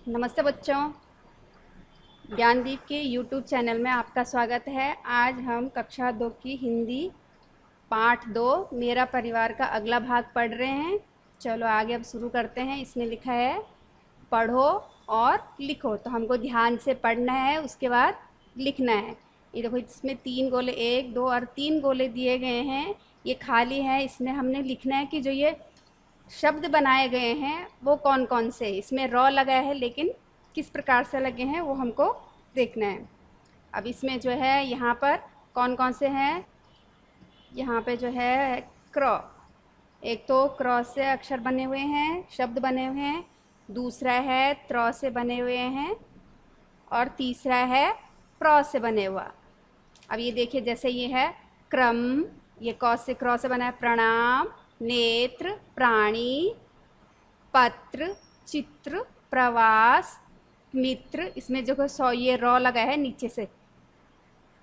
नमस्ते बच्चों। ज्ञानदीप के यूट्यूब चैनल में आपका स्वागत है। आज हम कक्षा 2 की हिंदी पाठ 2 मेरा परिवार का अगला भाग पढ़ रहे हैं। चलो आगे अब शुरू करते हैं। इसमें लिखा है पढ़ो और लिखो, तो हमको ध्यान से पढ़ना है, उसके बाद लिखना है। ये देखो, इसमें 3 गोले, 1 2 और 3 गोले दिए गए हैं। ये खाली है, इसमें हमने लिखना है कि जो ये शब्द बनाए गए हैं वो कौन कौन से। इसमें रॉ लगा है, लेकिन किस प्रकार से लगे हैं वो हमको देखना है। अब इसमें जो है यहाँ पर कौन कौन से हैं, यहाँ पे जो है क्रॉ, एक तो क्रॉ से अक्षर बने हुए हैं, शब्द बने हुए हैं। दूसरा है त्रॉ से बने हुए हैं और तीसरा है प्रॉ से बने हुआ। अब ये देखिए, जैसे ये है क्रम, ये कौ से क्रॉ से बना है। प्रणाम, नेत्र, प्राणी, पत्र, चित्र, प्रवास, मित्र, इसमें जो सौ ये रॉ लगा है नीचे से।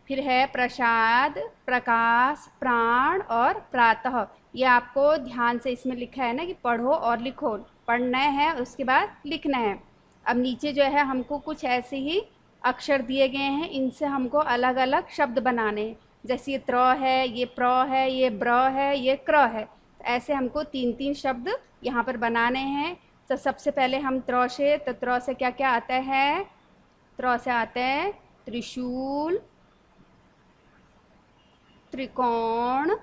फिर है प्रसाद, प्रकाश, प्राण और प्रातः। ये आपको ध्यान से इसमें लिखा है ना कि पढ़ो और लिखो, पढ़ना है उसके बाद लिखना है। अब नीचे जो है हमको कुछ ऐसे ही अक्षर दिए गए हैं, इनसे हमको अलग अलग शब्द बनाने हैं। जैसे ये त्र है, ये प्र है, ये ब्र है, ये क्र है। ऐसे हमको 3-3 शब्द यहाँ पर बनाने हैं। तो सबसे पहले हम त्र से, तो त्र से क्या क्या आता है? त्र से आता है त्रिशूल, त्रिकोण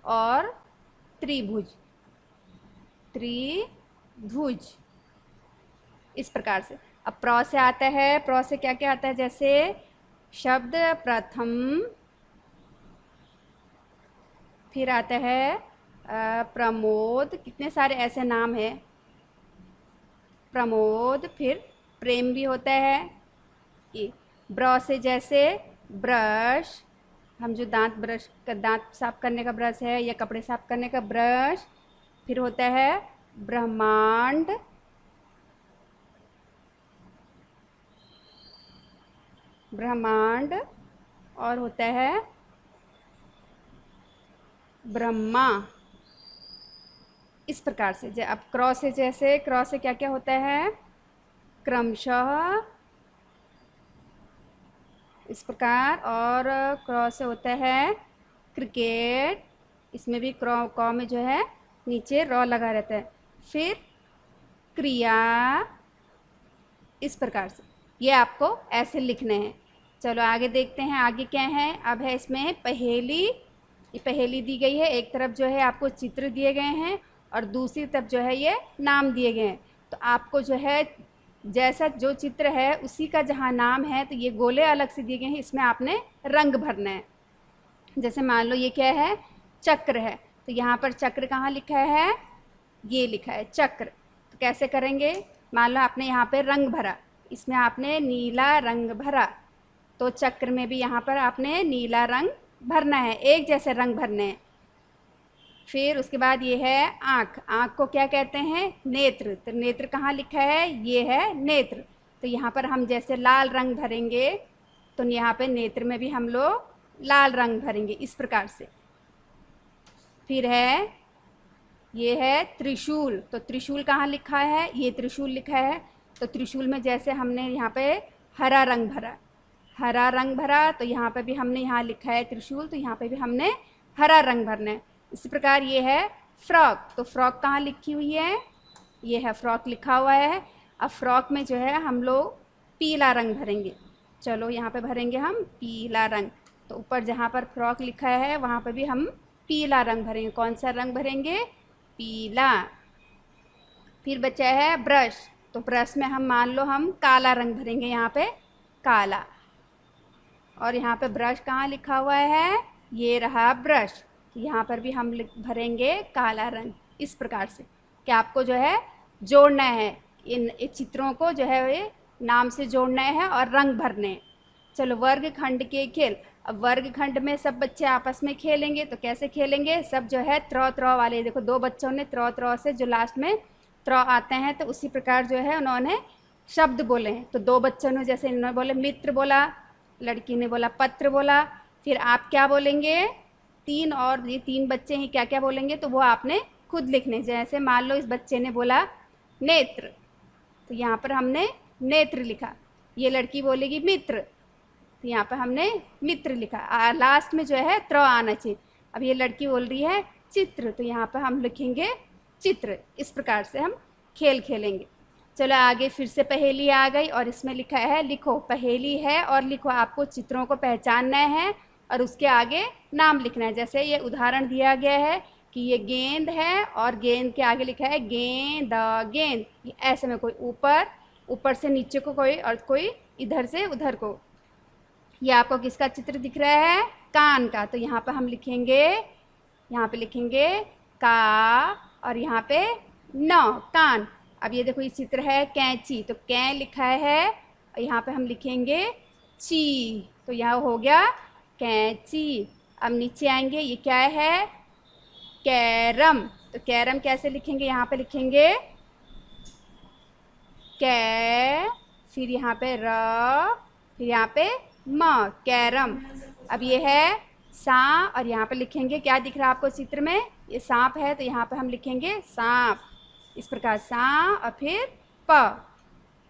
और त्रिभुज। त्रिभुज इस प्रकार से। अब प्र से आता है, प्र से क्या क्या आता है? जैसे शब्द प्रथम, फिर आता है प्रमोद, कितने सारे ऐसे नाम हैं। प्रमोद, फिर प्रेम भी होता है। ये ब्र से जैसे ब्रश, हम जो दांत साफ करने का ब्रश है या कपड़े साफ करने का ब्रश। फिर होता है ब्रह्मांड, ब्रह्मांड, और होता है ब्रह्मा। इस प्रकार से। अब क्रॉस से जैसे, क्रॉस से क्या क्या होता है? क्रमशः, इस प्रकार। और क्रॉस से होता है क्रिकेट, इसमें भी क्रॉ में जो है नीचे रॉ लगा रहता है। फिर क्रिया, इस प्रकार से। ये आपको ऐसे लिखने हैं। चलो आगे देखते हैं, आगे क्या है। अब है इसमें पहेली। ये पहेली दी गई है, एक तरफ जो है आपको चित्र दिए गए हैं और दूसरी तरफ जो है ये नाम दिए गए हैं। तो आपको जो है जैसा जो चित्र है उसी का जहाँ नाम है, तो ये गोले अलग से दिए गए हैं, इसमें आपने रंग भरना है। जैसे मान लो ये क्या है? चक्र है, तो यहाँ पर चक्र कहाँ लिखा है? ये लिखा है चक्र। तो कैसे करेंगे? मान लो आपने यहाँ पे रंग भरा, इसमें आपने नीला रंग भरा, तो चक्र में भी यहाँ पर आपने नीला रंग भरना है, एक जैसे रंग भरने हैं। फिर उसके बाद ये है आँख। आँख को क्या कहते हैं? नेत्र। तो नेत्र कहाँ लिखा है? ये है नेत्र। तो यहाँ पर हम जैसे लाल रंग भरेंगे, तो यहाँ पे नेत्र में भी हम लोग लाल रंग भरेंगे, इस प्रकार से। फिर है, ये है त्रिशूल। तो त्रिशूल कहाँ लिखा है? ये त्रिशूल लिखा है। तो त्रिशूल में जैसे हमने यहाँ पे हरा रंग भरा, हरा रंग भरा, तो यहाँ पे भी हमने यहाँ लिखा है त्रिशूल, तो यहाँ पे भी हमने हरा रंग भरना है। इसी प्रकार ये है फ्रॉक। तो फ्रॉक कहाँ लिखी हुई है? ये है फ्रॉक लिखा हुआ है। अब फ्रॉक में जो है हम लोग पीला रंग भरेंगे। चलो यहाँ पे भरेंगे हम पीला रंग। तो ऊपर जहाँ पर फ्रॉक लिखा है वहाँ पे भी हम पीला रंग भरेंगे। कौन सा रंग भरेंगे? पीला। फिर बचा है ब्रश। तो ब्रश में हम मान लो हम काला रंग भरेंगे, यहाँ पे काला। और यहाँ पे ब्रश कहाँ लिखा हुआ है? ये रहा ब्रश, यहाँ पर भी हम भरेंगे काला रंग, इस प्रकार से। कि आपको जो है जोड़ना है, इन चित्रों को जो है ये नाम से जोड़ना है और रंग भरने हैं। चलो वर्गखंड के खेल। अब वर्गखंड में सब बच्चे आपस में खेलेंगे, तो कैसे खेलेंगे? सब जो है त्र त्र वाले, देखो 2 बच्चों ने त्र त्र से जो लास्ट में त्र आते हैं, तो उसी प्रकार जो है उन्होंने शब्द बोले हैं। तो 2 बच्चों ने, जैसे इन्होंने बोले मित्र बोला, लड़की ने बोला पत्र बोला। फिर आप क्या बोलेंगे? 3 और ये 3 बच्चे हैं, क्या क्या बोलेंगे? तो वो आपने खुद लिखने। जैसे मान लो इस बच्चे ने बोला नेत्र, तो यहाँ पर हमने नेत्र लिखा। ये लड़की बोलेगी मित्र, तो यहाँ पर हमने मित्र लिखा। लास्ट में जो है त्र आना चाहिए। अब ये लड़की बोल रही है चित्र, तो यहाँ पर हम लिखेंगे चित्र। इस प्रकार से हम खेल खेलेंगे। चलो आगे फिर से पहेली आ गई और इसमें लिखा है लिखो। पहेली है और लिखो, आपको चित्रों को पहचानना है और उसके आगे नाम लिखना है। जैसे ये उदाहरण दिया गया है कि ये गेंद है और गेंद के आगे लिखा है गेंद गेंद। ऐसे में कोई ऊपर से नीचे को कोई और कोई इधर से उधर को। ये आपको किसका चित्र दिख रहा है? कान का। तो यहाँ पर हम लिखेंगे, यहाँ पे लिखेंगे का और यहाँ पे न, कान। अब ये देखो ये चित्र है कैंची, तो कै लिखा है और यहाँ पे हम लिखेंगे ची, तो यहाँ हो गया कैंची। अब नीचे आएंगे, ये क्या है? कैरम। तो कैरम कैसे लिखेंगे? यहाँ पे लिखेंगे कै, फिर यहाँ पे र, फिर यहाँ पे म, कैरम। अब ये है सा और यहाँ पे लिखेंगे, क्या दिख रहा है आपको चित्र में? ये सांप है, तो यहाँ पे हम लिखेंगे सांप। इस प्रकार सा और फिर प।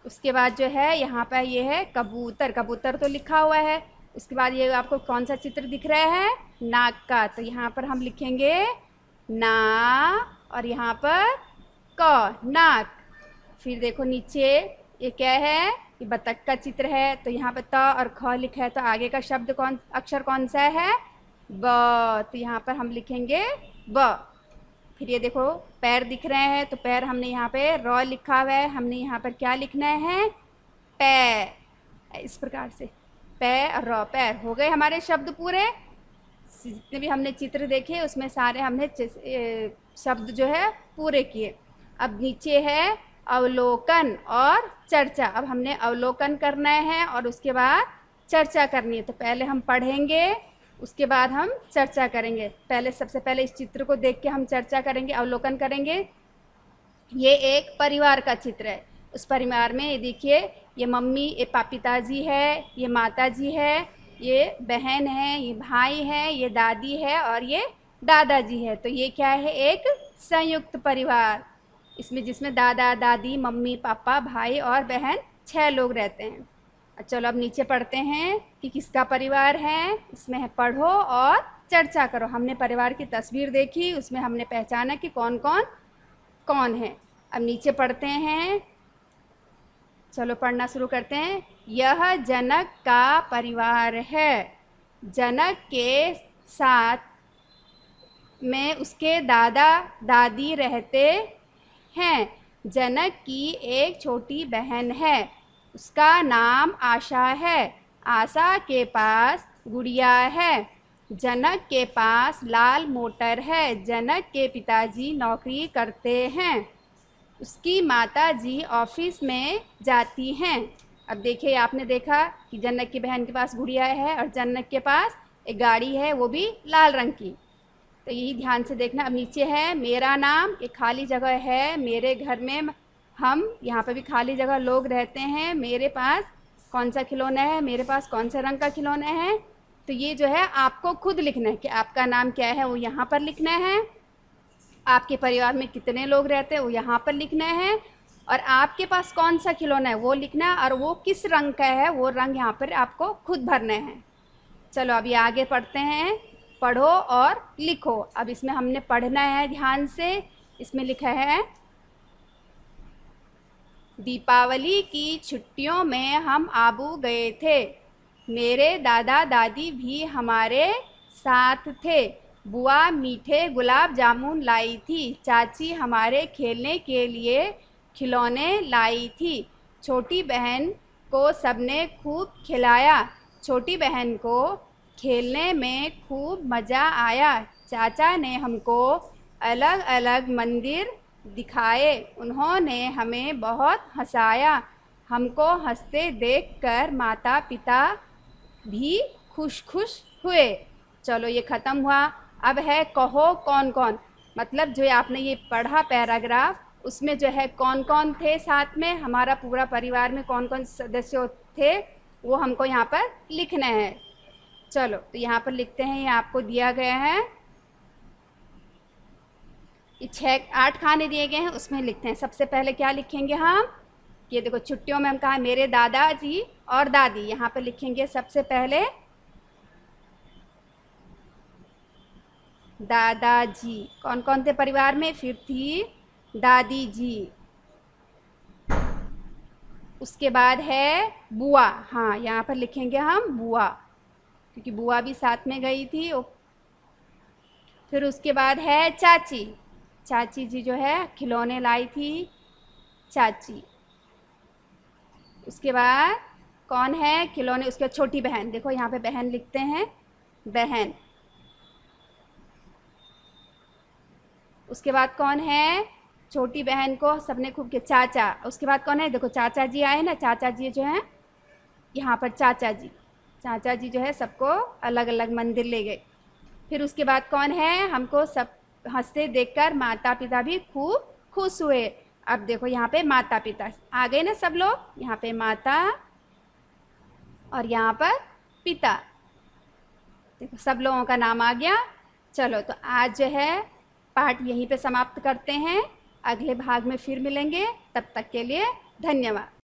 उसके बाद जो है यहाँ पर ये है कबूतर। कबूतर तो लिखा हुआ है। उसके बाद ये आपको कौन सा चित्र दिख रहा है? नाक का। तो यहाँ पर हम लिखेंगे ना और यहाँ पर क, नाक। फिर देखो नीचे ये क्या है? ये बतख का चित्र है, तो यहाँ पर त और ख लिखा है, तो आगे का शब्द अक्षर कौन सा है? ब। तो यहाँ पर हम लिखेंगे ब। फिर ये देखो पैर दिख रहे हैं, तो पैर हमने यहाँ पे र लिखा हुआ है, हमने यहाँ पर क्या लिखना है? पैर। इस प्रकार से पैर र, पैर। हो गए हमारे शब्द पूरे। जितने भी हमने चित्र देखे उसमें सारे हमने शब्द जो है पूरे किए। अब नीचे है अवलोकन और चर्चा। अब हमने अवलोकन करना है और उसके बाद चर्चा करनी है। तो पहले हम पढ़ेंगे, उसके बाद हम चर्चा करेंगे। सबसे पहले इस चित्र को देख के हम चर्चा करेंगे, अवलोकन करेंगे। ये एक परिवार का चित्र है। उस परिवार में ये देखिए, ये मम्मी, ये पिताजी है, ये माताजी है, ये बहन है, ये भाई है, ये दादी है और ये दादाजी है। तो ये क्या है? एक संयुक्त परिवार। इसमें जिसमें दादा दादी, मम्मी पापा, भाई और बहन 6 लोग रहते हैं। चलो अब नीचे पढ़ते हैं कि किसका परिवार है। इसमें है पढ़ो और चर्चा करो। हमने परिवार की तस्वीर देखी, उसमें हमने पहचाना कि कौन कौन कौन है। अब नीचे पढ़ते हैं, चलो पढ़ना शुरू करते हैं। यह जनक का परिवार है। जनक के साथ में उसके दादा दादी रहते हैं। जनक की एक छोटी बहन है, उसका नाम आशा है। आशा के पास गुड़िया है। जनक के पास लाल मोटर है। जनक के पिताजी नौकरी करते हैं। उसकी माता जी ऑफिस में जाती हैं। अब देखिए, आपने देखा कि जनक की बहन के पास गुड़िया है और जनक के पास एक गाड़ी है, वो भी लाल रंग की। तो यही ध्यान से देखना। अब नीचे है मेरा नाम, एक खाली जगह है। मेरे घर में हम, यहाँ पर भी खाली जगह, लोग रहते हैं। मेरे पास कौन सा खिलौना है, मेरे पास कौन सा रंग का खिलौना है। तो ये जो है आपको खुद लिखना है कि आपका नाम क्या है, वो यहाँ पर लिखना है। आपके परिवार में कितने लोग रहते हैं, वो यहाँ पर लिखना है। और आपके पास कौन सा खिलौना है वो लिखना है, और वो किस रंग का है वो रंग यहाँ पर आपको खुद भरना है। चलो अभी आगे पढ़ते हैं। पढ़ो और लिखो। अब इसमें हमने पढ़ना है ध्यान से। इसमें लिखा है दीपावली की छुट्टियों में हम आबू गए थे। मेरे दादा दादी भी हमारे साथ थे। बुआ मीठे गुलाब जामुन लाई थी। चाची हमारे खेलने के लिए खिलौने लाई थी। छोटी बहन को सबने खूब खिलाया। छोटी बहन को खेलने में खूब मज़ा आया। चाचा ने हमको अलग अलग मंदिर दिखाए। उन्होंने हमें बहुत हंसाया। हमको हंसते देखकर माता पिता भी खुश खुश हुए। चलो ये ख़त्म हुआ। अब है कहो कौन कौन, मतलब जो आपने ये पढ़ा पैराग्राफ, उसमें जो है कौन कौन थे साथ में, हमारा पूरा परिवार में कौन कौन सदस्य थे, वो हमको यहाँ पर लिखना है। चलो तो यहाँ पर लिखते हैं, ये आपको दिया गया है। ये 6-8 खाने दिए गए हैं, उसमें लिखते हैं। सबसे पहले क्या लिखेंगे हम? ये देखो छुट्टियों में हम कहा मेरे दादाजी और दादी, यहाँ पे लिखेंगे सबसे पहले दादाजी। कौन कौन थे परिवार में? फिर थी दादी जी। उसके बाद है बुआ, हाँ यहाँ पर लिखेंगे हम बुआ, क्योंकि बुआ भी साथ में गई थी। फिर उसके बाद है चाची, चाची जी जो है खिलौने लाई थी, चाची। उसके बाद कौन है? खिलौने, उसके बाद छोटी बहन, देखो यहाँ पे बहन लिखते हैं, बहन। उसके बाद कौन है? छोटी बहन को सबने खूब के चाचा। उसके बाद कौन है? देखो चाचा जी आए ना, चाचा जी जो हैं यहाँ पर, चाचा जी, चाचा जी जो है सबको अलग अलग मंदिर ले गए। फिर उसके बाद कौन है? हमको सब हंसते देखकर माता पिता भी खूब खुश हुए। अब देखो यहाँ पे माता पिता आ गए ना सब लोग, यहाँ पे माता और यहाँ पर पिता, देखो सब लोगों का नाम आ गया। चलो तो आज जो है पाठ यहीं पे समाप्त करते हैं, अगले भाग में फिर मिलेंगे, तब तक के लिए धन्यवाद।